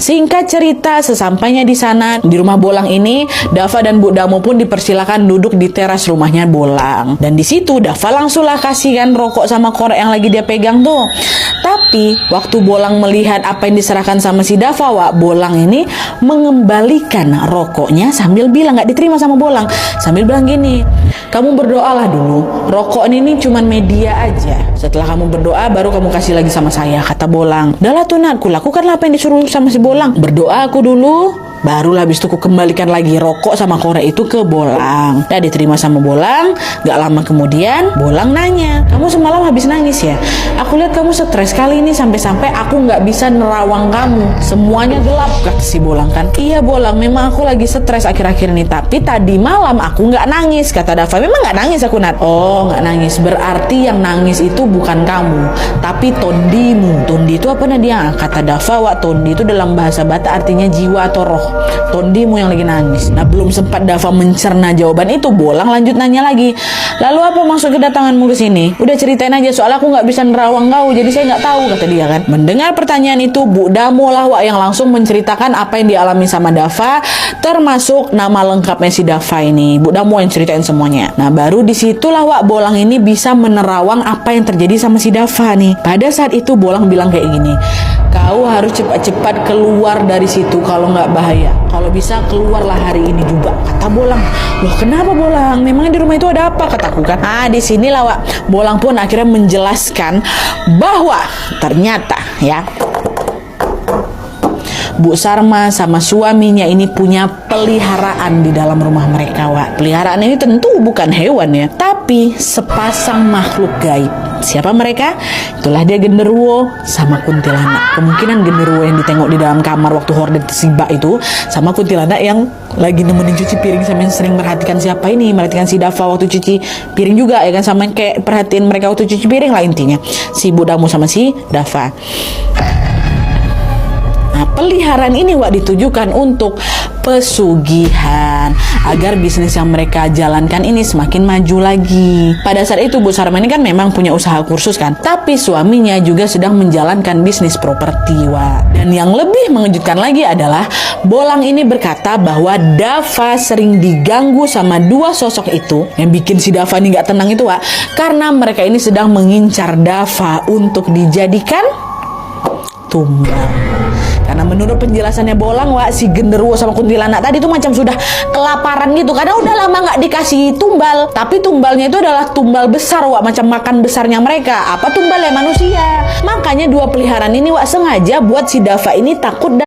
Singkat cerita, sesampainya di sana, di rumah Bolang ini, Dava dan Bu Damo pun dipersilakan duduk di teras rumahnya Bolang. Dan di situ Dava langsung lah kasihkan rokok sama korek yang lagi dia pegang tuh. Tapi waktu Bolang melihat apa yang diserahkan sama si Dava, Wak, Bolang ini mengembalikan rokoknya sambil bilang, nggak diterima sama Bolang, sambil bilang gini, kamu berdoalah dulu, rokok ini cuman media aja. Setelah kamu berdoa baru kamu kasih lagi sama saya, kata Bolang. Udahlah tuh Nat, lakukanlah apa yang disuruh sama si Bolang. Berdoa aku dulu, barulah habis itu ku kembalikan lagi rokok sama korek itu ke Bolang. Udah diterima sama Bolang. Gak lama kemudian Bolang nanya, kamu semalam habis nangis ya? Aku lihat kamu stres kali ini, sampai-sampai aku gak bisa nerawang kamu, semuanya gelap, kata si Bolang kan. Iya Bolang, memang aku lagi stres akhir-akhir ini, tapi tadi malam aku gak nangis, kata Dava. Memang gak nangis aku, Nat? Oh, gak nangis, berarti yang nangis itu bukan kamu, tapi tondimu. Tondi itu apa Nadia? Kata Dava, Wak, tondi itu dalam bahasa Batak artinya jiwa atau roh. Tondimu yang lagi nangis. Nah, belum sempat Dava mencerna jawaban itu, Bolang lanjut nanya lagi. Lalu apa maksud kedatanganmu ke sini? Udah ceritain aja, soalnya aku nggak bisa nerawang kau, jadi saya nggak tahu, kata dia kan. Mendengar pertanyaan itu, Bu Damo lah, Wak, yang langsung menceritakan apa yang dialami sama Dava, termasuk nama lengkapnya si Dava ini. Bu Damo yang ceritain semuanya. Nah, baru disitulah, Wak, Bolang ini bisa menerawang apa yang terjadi sama si Dava nih. Pada saat itu Bolang bilang kayak gini, kau harus cepat-cepat keluar dari situ kalau nggak bahaya. Kalau bisa keluarlah hari ini juga, kata Bolang. Loh kenapa Bolang? Memangnya di rumah itu ada apa? Kataku kan. Di sinilah, Wak, Bolang pun akhirnya menjelaskan bahwa ternyata ya, Bu Sarma sama suaminya ini punya peliharaan di dalam rumah mereka, Wak. Peliharaan ini tentu bukan hewan ya, tapi sepasang makhluk gaib. Siapa mereka? Itulah dia genderuwo sama kuntilanak. Kemungkinan genderuwo yang ditengok di dalam kamar waktu horden tiba itu sama kuntilanak yang lagi nemenin cuci piring, sama yang sering merhatikan siapa ini, merhatikan si Dava waktu cuci piring juga ya kan, sama yang kayak perhatiin mereka waktu cuci piring lah intinya, si Bu Damo sama si Dava. Nah, peliharaan ini, Wak, ditujukan untuk pesugihan agar bisnis yang mereka jalankan ini semakin maju lagi. Pada saat itu Bu Sarma ini kan memang punya usaha kursus kan, tapi suaminya juga sedang menjalankan bisnis properti, Wak. Dan yang lebih mengejutkan lagi adalah Bolang ini berkata bahwa Dava sering diganggu sama dua sosok itu. Yang bikin si Dava ini gak tenang itu, Wak, karena mereka ini sedang mengincar Dava untuk dijadikan tumbal. Karena menurut penjelasannya Bolang, Wak, si genderuwo sama kuntilanak tadi tuh macam sudah kelaparan gitu, karena udah lama nggak dikasih tumbal. Tapi tumbalnya itu adalah tumbal besar, Wak, macam makan besarnya mereka. Apa tumbalnya? Manusia. Makanya dua peliharaan ini, Wak, sengaja buat si Dava ini takut